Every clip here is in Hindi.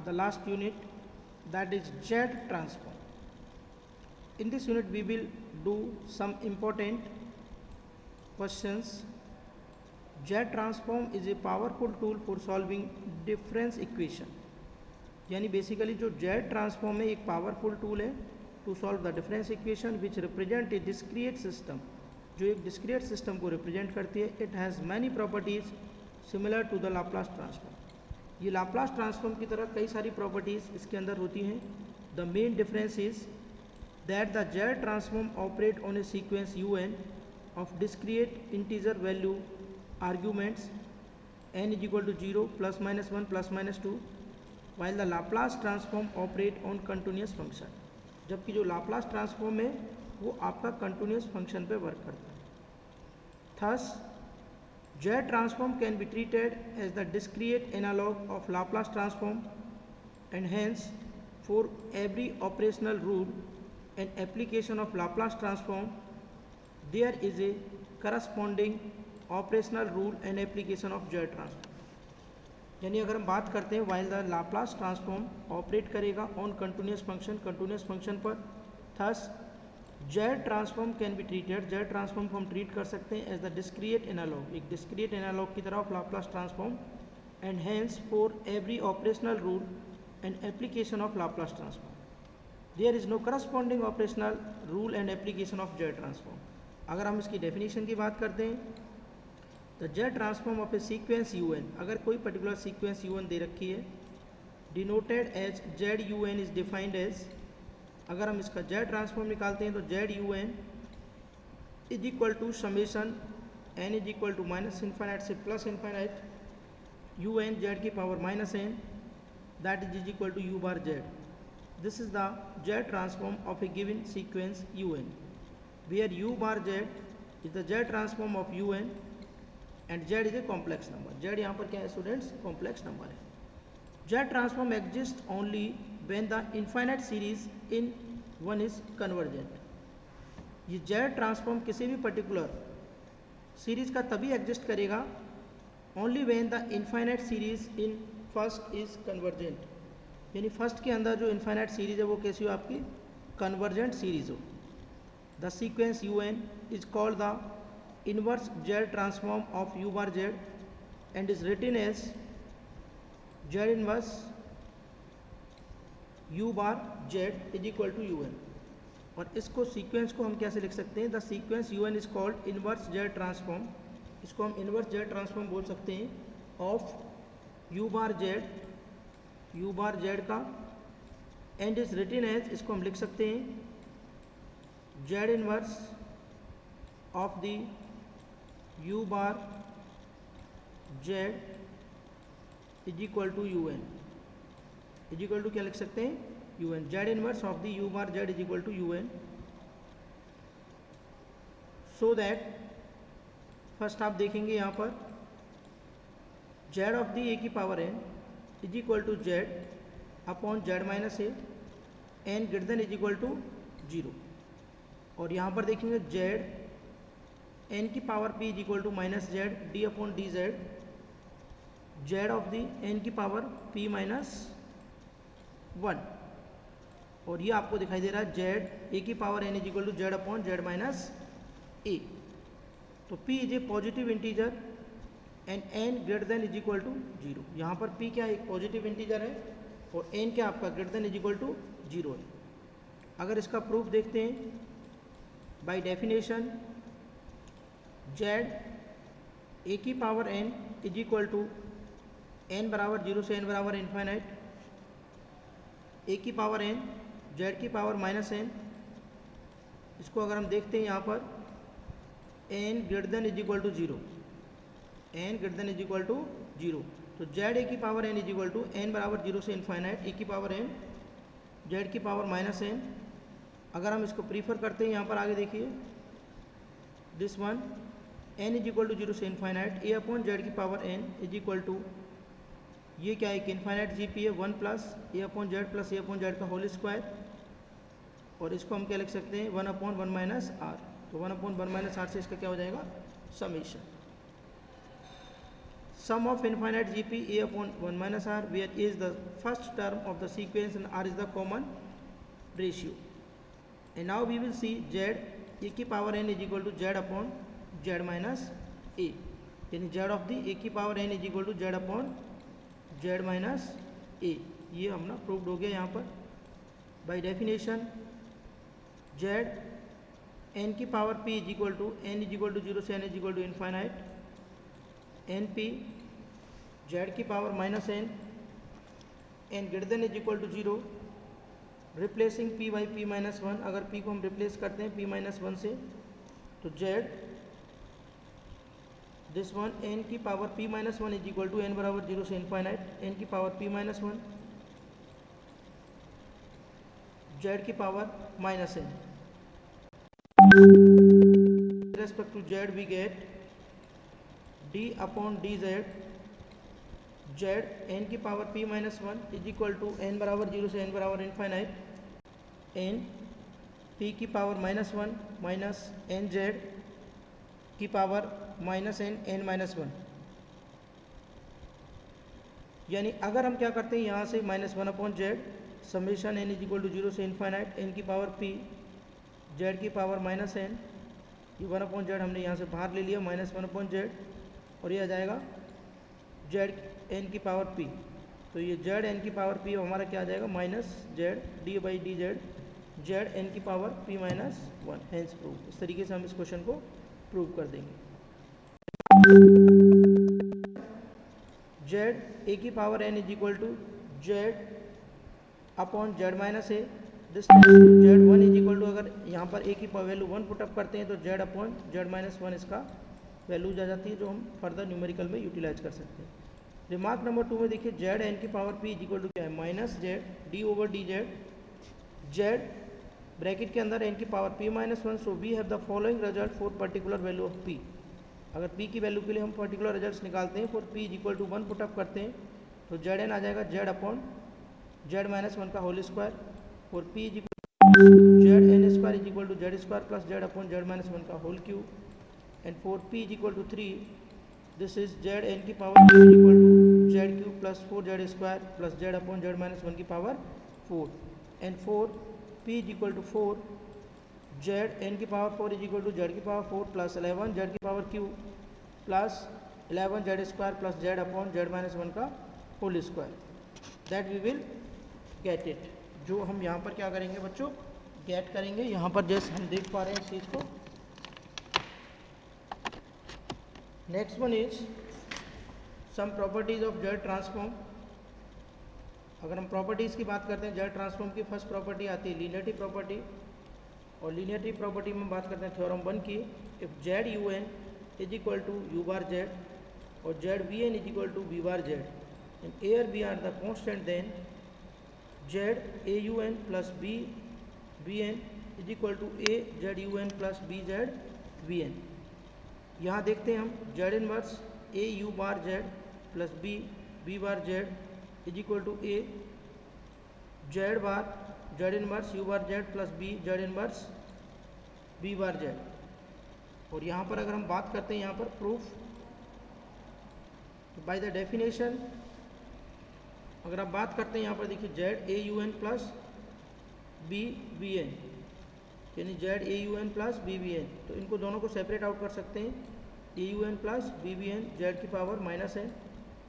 the last unit, that is Z transform. In this unit we will do some important questions. Z transform is a powerful tool for solving difference equation. यानी बेसिकली जो Z ट्रांसफॉर्म है एक पावरफुल टूल है to solve the difference equation which represent a discrete system, जो एक डिस्क्रिएट सिस्टम को रिप्रेजेंट करती है. It has many properties similar to the Laplace transform. ये लाप्लास ट्रांसफॉर्म की तरह कई सारी प्रॉपर्टीज़ इसके अंदर होती हैं. The main difference is that the Z transform operate on a sequence UN of discrete integer value arguments n is equal to 0, plus minus 1, plus minus 2, while the Laplace transform operate on continuous function. जबकि जो लाप्लास ट्रांसफॉर्म है वो आपका कंटिन्यूस फंक्शन पे वर्क करता है. Thus, Z transform can be treated as the discrete analog of Laplace transform, and hence for every operational rule and application of Laplace transform there is a corresponding operational rule and application of Z transform. यानी अगर हम बात करते हैं while the Laplace transform operate करेगा ऑन कंटिन्यूस फंक्शन पर, thus Z transform can be treated, Z transform को हम ट्रीट कर सकते हैं एज द डिस्क्रिएट एनालॉग, एक डिस्क्रिएट एनालॉग की तरह of Laplace transform, and hence for every operational rule and application of Laplace transform there is no corresponding operational rule and application of Z transform. अगर हम इसकी डेफिनेशन की बात करते हैं तो Z transform of a sequence UN, अगर कोई पर्टिकुलर सीक्वेंस UN दे रखी है, denoted as ZUN is defined as, अगर हम इसका Z ट्रांसफॉर्म निकालते हैं तो ZUN is equal to summation n is equal to minus infinite से प्लस इन्फाइनाइट UN Z की power minus n, that is equal to U bar Z. This is the Z transform of a given sequence UN, where U bar Z is the Z transform of UN and Z is a complex number. Z यहाँ पर क्या है स्टूडेंट्स, कॉम्प्लेक्स नंबर है. Z transform exists only when the infinite series in one is convergent. ये Z transform किसी भी पर्टिकुलर सीरीज का तभी एग्जिस्ट करेगा only when the infinite series in first is convergent, यानी फर्स्ट के अंदर जो इन्फाइनाइट सीरीज है वो कैसी हो, आपकी कन्वर्जेंट सीरीज हो. The sequence UN is called the inverse Z transform of U bar Z and is written as Z inverse U bar Z is equal to UN. और इसको सीक्वेंस को हम कैसे लिख सकते हैं, the sequence UN is called inverse Z transform, इसको हम इन्वर्स Z ट्रांसफॉर्म बोल सकते हैं ऑफ U बार Z का, एंड इज रिटन एज, इसको हम लिख सकते हैं Z inverse of the U bar Z is equal to UN, is equal to क्या लिख सकते हैं UN. Z inverse of the U bar Z is equal to UN, so that first आप देखेंगे यहाँ पर Z ऑफ द A की power n is equal to Z upon Z minus A, n greater than is equal to 0. और यहाँ पर देखेंगे Z n की power p is equal to minus Z d upon d Z, Z of the n की पावर p माइनस 1, और ये आपको दिखाई दे रहा है Z a की power n is equal to Z upon Z minus a. तो p is a positive integer and n greater than is equal to 0. यहाँ पर p क्या एक पॉजिटिव इंटीजर है और n क्या आपका greater than is equal to 0 है. अगर इसका प्रूफ देखते हैं बाय डेफिनेशन Z a की power n is equal to n बराबर 0 से n बराबर इन्फाइनाइट, a की पावर n Z की पावर माइनस n, इसको अगर हम देखते हैं यहाँ पर n greater than is equal to 0, n greater than is equal to 0, तो Z a की power n is equal to n बराबर 0 से इन्फाइनाइट a की पावर n Z की पावर माइनस n. अगर हम इसको प्रीफर करते हैं यहाँ पर आगे देखिए this one n is equal to 0 से इन्फाइनाइट a अपॉन Z की power n is equal to, ये क्या है एक इन्फाइनाइट GP है 1 plus a upon Z plus a upon Z का होल स्क्वायर, और इसको हम क्या लिख सकते हैं 1 अपॉन 1 माइनस r. तो 1 अपॉन 1 माइनस r से इसका क्या हो जाएगा summation. sum of infinite gp a upon 1 minus r, where a is the first term of the sequence and r is the common ratio. And now we will see z a की power n is equal to z upon z minus a, यानी z of the a की power n is equal to z upon z minus a. ये हमने प्रूव्ड हो गया यहाँ पर. बाय डेफिनेशन z n की power p is equal to n is equal to 0 से n is equal to infinite n p z की power minus n n greater than is equal to 0, replacing p by p minus 1. अगर p को हम रिप्लेस करते हैं p माइनस 1 से तो z दिस वन n की power p minus 1 is equal to n बराबर 0 से इन्फाइनाइट n की पावर p माइनस 1 z की power minus n. respect to z we get d upon dz z n की power p minus 1 is equal to n बराबर 0 से n बराबर इन्फाइनाइट n p की power minus 1 minus n z की पावर माइनस n माइनस 1. यानी अगर हम क्या करते हैं यहाँ से minus 1 upon z summation n is equal to 0 से इन्फाइनाइट n की पावर p z की पावर माइनस n, ये 1 अपॉन जेड हमने यहाँ से बाहर ले लिया माइनस 1 अपॉन जेड, और ये आ जाएगा z n की पावर p. तो ये z n की पावर p हमारा क्या आ जाएगा minus z D by D z z n की power p minus 1. Hence prove. इस तरीके से हम इस क्वेश्चन को प्रूव कर देंगे. z a की power n is equal to z upon z minus a. This z1 is equal to, अगर यहाँ पर a की वैल्यू 1 पुटअप करते हैं तो z अपॉन z माइनस 1 इसका वैल्यूज आ जाती है, जो हम फर्दर न्यूमेरिकल में यूटिलाइज कर सकते हैं. रिमार्क नंबर 2 में देखिए z n की power p is equal to क्या है minus z d over d z z bracket के अंदर n की power p minus 1. So we have the following result for particular value of p. अगर p की वैल्यू के लिए हम पर्टिकुलर रिजल्ट्स निकालते हैं, for p is equal to 1 put up करते हैं तो z n आ जाएगा z अपॉन z माइनस 1 का होल स्क्वायर, और p is equal z n square is equal to z square plus z upon z minus 1 का whole cube. And for p is equal to 3, this is z n की power p is equal to z cube plus 4z square plus z upon z minus 1 की power 4. And for p is equal to 4, z n की power 4 is equal to z की पावर 4 प्लस 11 z की power cube plus 11 z square plus z upon z minus 1 का whole square. That we will get it. जो हम यहाँ पर क्या करेंगे बच्चों, गेट करेंगे. यहाँ पर जैसे हम देख पा रहे हैं इस चीज़ को. Next one is some properties of Z transform. अगर हम प्रॉपर्टीज़ की बात करते हैं, जेड ट्रांसफॉर्म की फर्स्ट प्रॉपर्टी आती है लीनियरिटी प्रॉपर्टी, और लीनियरिटी प्रॉपर्टी में बात करते हैं थ्योरम 1 की. If Z you N is equal to U bar Z और Z V N is equal to V bar Z, and A B are the constant, then Z A U N plus B V N is equal to a z you N plus B z we n. यहाँ देखते हैं हम z inverse a u bar z plus b b bar z is equal to a z bar z inverse u bar z plus B z inverse b bar Z. और यहाँ पर अगर हम बात करते हैं यहाँ पर प्रूफ, तो बाय द डेफिनेशन अगर आप बात करते हैं यहाँ पर देखिए Z A U N plus B we N, यानी Z A U N plus B we N, तो इनको दोनों को सेपरेट आउट कर सकते हैं. A U N plus B we N Z की power minus N,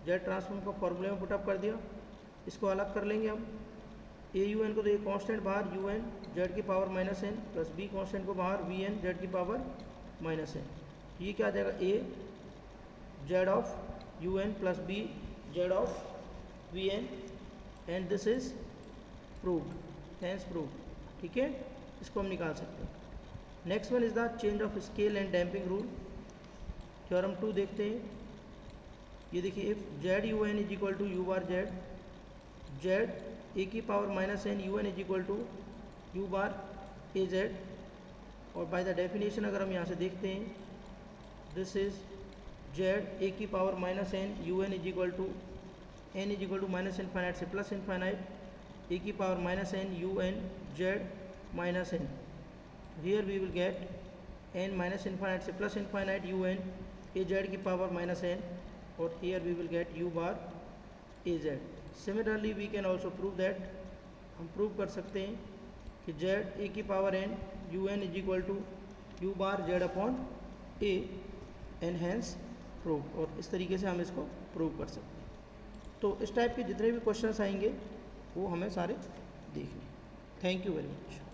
Z transform को फॉर्मूले में पुटअप कर दिया. इसको अलग कर लेंगे हम. ए यू एन को तो ये कॉन्स्टेंट बाहर यू एन जेड की power minus N plus B constant को बाहर वी एन जेड की पावर माइनस एन. ये क्या आ जाएगा A Z of U N plus B Z of V N, and this is proved. Hence proved. ठीक है, इसको हम निकाल सकते हैं. Next one is the change of scale and damping rule. Theorem 2 देखते हैं. ये देखिए if Z you N is equal to U bar Z Z A की power minus N U N is equal to U bar A Z, और बाय द डेफिनेशन अगर हम यहाँ से देखते हैं, दिस इज जेड ए की power minus N U N is equal to N is equal to minus infinite से प्लस इन्फाइनाइट ए की power minus N U N Z minus N. Here we will get N minus infinite से plus infinite U N A Z की पावर माइनस एन और here we will get u bar az. Similarly we can also prove that, हम प्रूव कर सकते हैं कि z a की power n un is equal to u bar z upon a and hence prove, और इस तरीके से हम इसको प्रूव कर सकते हैं। तो इस टाइप के जितने भी क्वेश्चंस आएंगे वो हमें सारे देखने। Thank you very much.